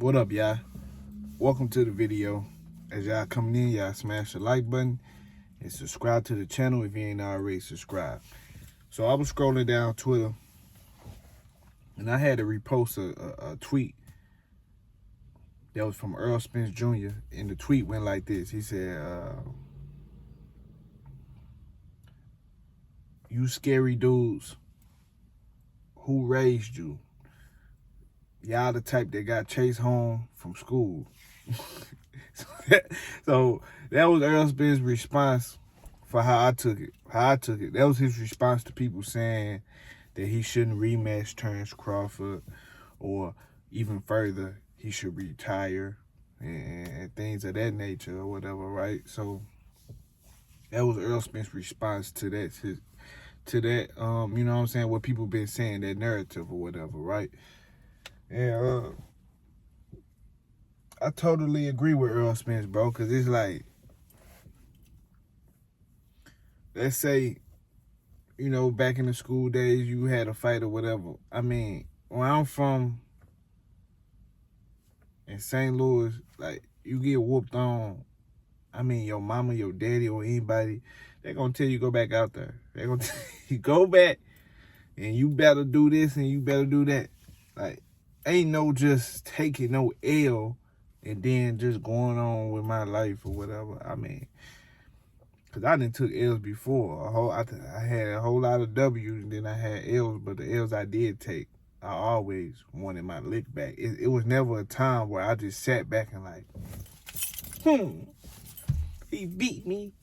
What up, y'all? Welcome to the video. As y'all coming in, y'all smash the like button and subscribe to the channel if you ain't already subscribed. So I was scrolling down Twitter and I had to repost a tweet that was from Errol Spence Jr. And the tweet went like this. He said, you scary dudes, who raised you? Y'all the type that got chased home from school. So that was Errol Spence's response for how I took it. That was his response to people saying that he shouldn't rematch Terence Crawford, or even further, he should retire and things of that nature or whatever, right? So that was Errol Spence's response to that. You know what I'm saying? What people been saying, that narrative or whatever, right? And I totally agree with Errol Spence, bro, because it's like, let's say, back in the school days, you had a fight or whatever. I mean, where I'm from, in St. Louis, like, you get whooped on, I mean, your mama, your daddy, or anybody, they're going to tell you go back out there. They're going to tell you go back, and you better do this, and you better do that. Like, ain't no just taking no L and then just going on with my life or whatever. I mean, because I done took L's before. I had a whole lot of W's and then I had L's, but the L's I did take, I always wanted my lick back. It was never a time where I just sat back and like, he beat me.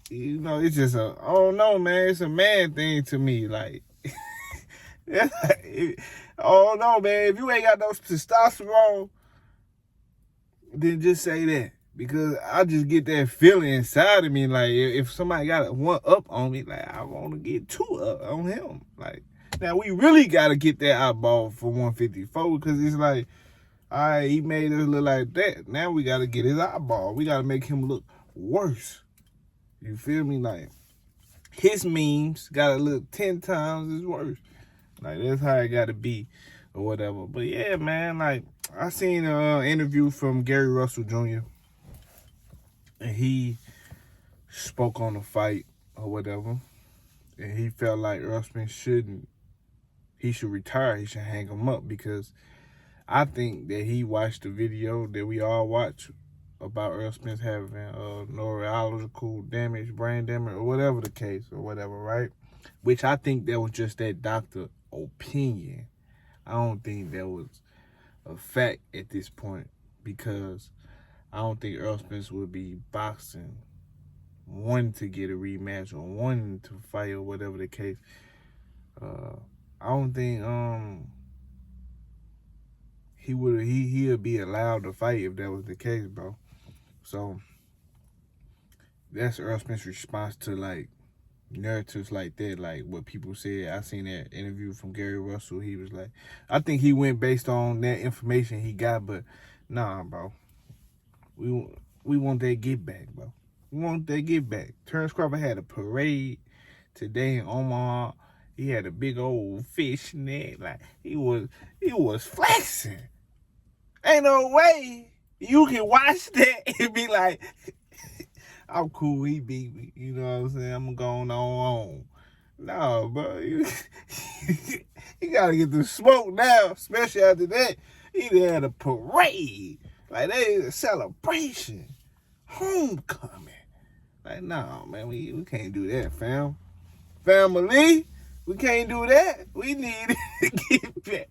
It's just I don't know, man. It's a man thing to me. Like, I don't know, man. If you ain't got no testosterone, then just say that. Because I just get that feeling inside of me. Like, if somebody got one up on me, like, I want to get two up on him. Like, now we really got to get that eyeball for 154, because it's like, all right, he made us look like that. Now we got to get his eyeball. We got to make him look worse. You feel me? Like, his memes got to look 10 times as worse. Like, that's how it got to be or whatever. But yeah, man, like, I seen an interview from Gary Russell Jr. and he spoke on the fight or whatever. And he felt like Errol Spence should retire. He should hang him up, because I think that he watched the video that we all watch about Errol Spence having neurological damage, brain damage, or whatever the case, or whatever, right? Which I think that was just that doctor opinion. I don't think that was a fact at this point, because I don't think Errol Spence would be boxing wanting to get a rematch or wanting to fight or whatever the case. I don't think he'd be allowed to fight if that was the case, bro. So that's Errol Spence's response to like narratives like that, like what people said. I seen that interview from Gary Russell. He was like, I think he went based on that information he got, but nah, bro. We want that get back, bro. We want that get back. Terence Crawford had a parade today in Omaha. He had a big old fishnet. Like, he was flexing. Ain't no way you can watch that and be like, I'm cool, he beat me. You know what I'm saying? I'm going on. No, bro. You got to get the smoke now, especially after that. He done had a parade. Like, they a celebration. Homecoming. Like, no, man, we can't do that, fam. Family, we can't do that. We need to get back.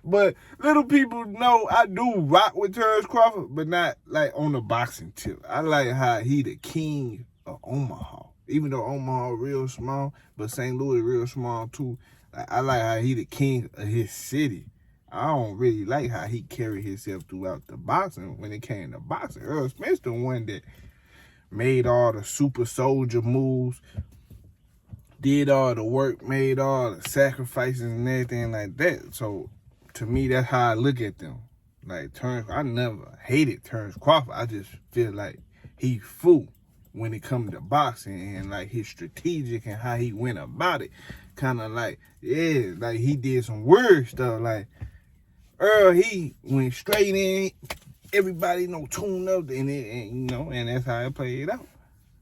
But little people know I do rock with Terence Crawford, but not like on the boxing tip. I like how he the king of Omaha. Even though Omaha real small, but St. Louis real small too. Like, I like how he the king of his city. I don't really like how he carried himself throughout the boxing when it came to boxing. Errol Spence the one that made all the super soldier moves, did all the work, made all the sacrifices and everything like that. So to me, that's how I look at them. Like, I never hated Terence Crawford. I just feel like he fool when it comes to boxing, and like his strategic and how he went about it. Kind of like, yeah, like he did some weird stuff. Like, Earl, he went straight in. Everybody tuned up, and that's how it played out.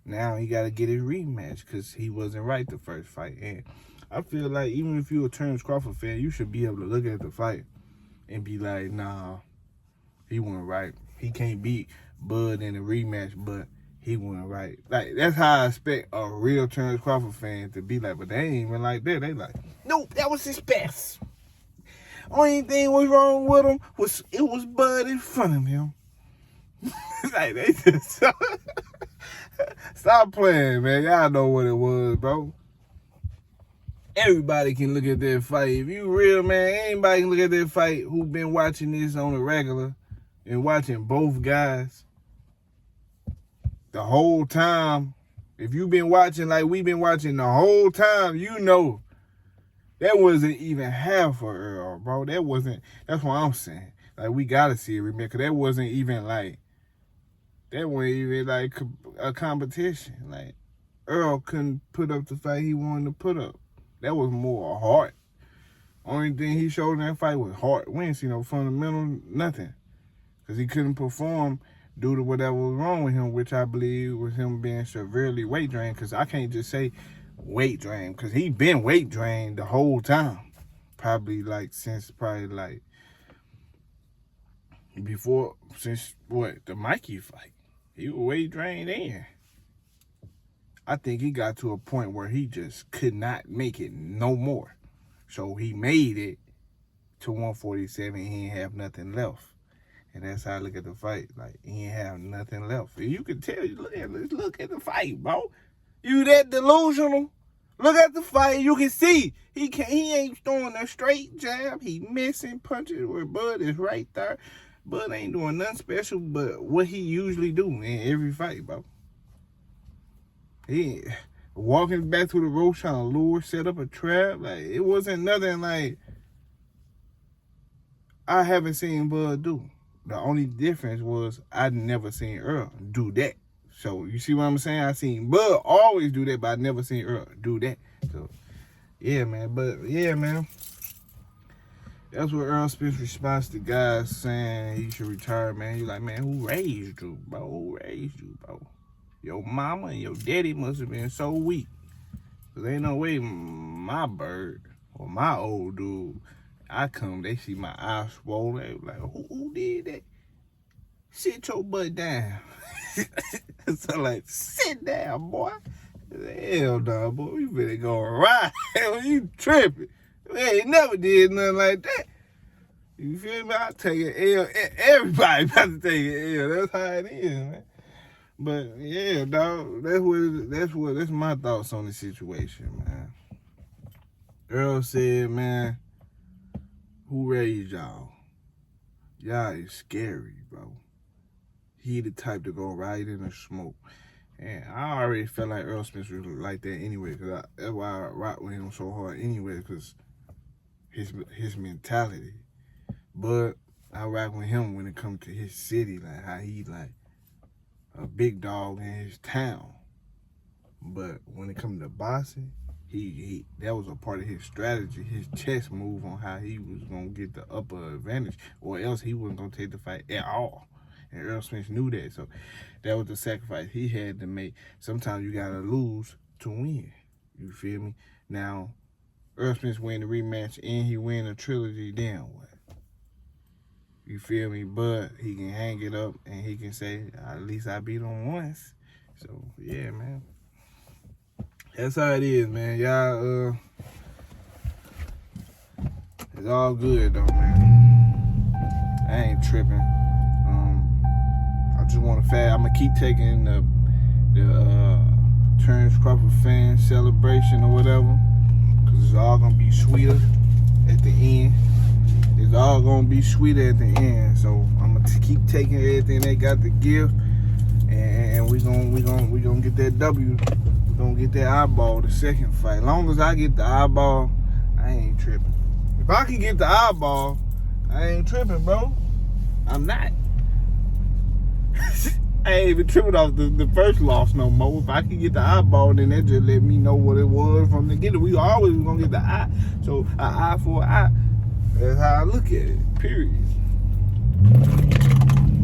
Now he got to get his rematch because he wasn't right the first fight. And I feel like even if you're a Terence Crawford fan, you should be able to look at the fight and be like, nah, he wasn't right. He can't beat Bud in a rematch, but he wasn't right. Like, that's how I expect a real Terence Crawford fan to be like, but they ain't even like that. They like, nope, that was his best. Only thing was wrong with him was it was Bud in front of him. Like, they just stop playing, man. Y'all know what it was, bro. Everybody can look at that fight. If you real, man, anybody can look at that fight who been watching this on a regular and watching both guys the whole time. If you been watching like we been watching the whole time, you know that wasn't even half of Earl, bro. That's what I'm saying. Like, we gotta see it, remember, that wasn't even like a competition. Like, Earl couldn't put up the fight he wanted to put up. That was more heart. Only thing he showed in that fight was heart. We ain't see no fundamental, nothing. Because he couldn't perform due to whatever was wrong with him, which I believe was him being severely weight drained. Because I can't just say weight drained, because he been weight drained the whole time. Since the Mikey fight. He was weight drained then. I think he got to a point where he just could not make it no more. So he made it to 147. He ain't have nothing left. And that's how I look at the fight. Like, he ain't have nothing left. And you can tell, look at the fight, bro. You that delusional? Look at the fight. You can see he ain't throwing a straight jab. He missing punches where Bud is right there. Bud ain't doing nothing special but what he usually do in every fight, bro. He walking back to the rope trying to lure, set up a trap. Like, it wasn't nothing like I haven't seen Bud do. The only difference was I'd never seen Earl do that. So, you see what I'm saying? I seen Bud always do that, but I never seen Earl do that. So, yeah, man. But, yeah, man. That's what Errol Spence responds to guys saying he should retire, man. He's like, man, who raised you, bro? Who raised you, bro? Your mama and your daddy must have been so weak. Because ain't no way my bird or my old dude, they see my eyes swollen. They like, who did that? Sit your butt down. So, like, sit down, boy. Hell no, boy. We better go ride. You tripping. We ain't never did nothing like that. You feel me? I take an L. Everybody about to take an L. That's how it is, man. But yeah, dog, that's my thoughts on the situation, man. Earl said, man, who raised y'all? Y'all is scary, bro. He the type to go right in the smoke. And I already felt like Errol Spence was like that anyway, because that's why I rock with him so hard anyway, because his mentality. But I rock with him when it comes to his city, like how he like a big dog in his town. But when it comes to boxing, he that was a part of his strategy, his chess move on how he was gonna get the upper advantage, or else he wasn't gonna take the fight at all. And Errol Spence knew that, so that was the sacrifice he had to make. Sometimes you gotta lose to win. You feel me? Now, Errol Spence win the rematch and he win a trilogy, then what? You feel me? But he can hang it up and he can say, at least I beat him once. So, yeah, man. That's how it is, man. Y'all, it's all good, though, man. I ain't tripping. I just want to I'm going to keep taking the Terence Crawford fan celebration or whatever, because it's all going to be sweeter at the end. It's all going to be sweeter at the end. So I'm going to keep taking everything they got to give, and we gonna get that W. We're going to get that eyeball the second fight. As long as I get the eyeball, I ain't tripping. If I can get the eyeball, I ain't tripping, bro. I'm not. I ain't even tripping off the first loss no more. If I can get the eyeball, then that just let me know what it was from the beginning. We always gonna get the eye. So an eye for an eye. That's how I look at it. Period.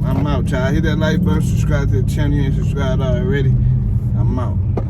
I'm out, child. Hit that like button, subscribe to the channel. You ain't subscribed already. I'm out.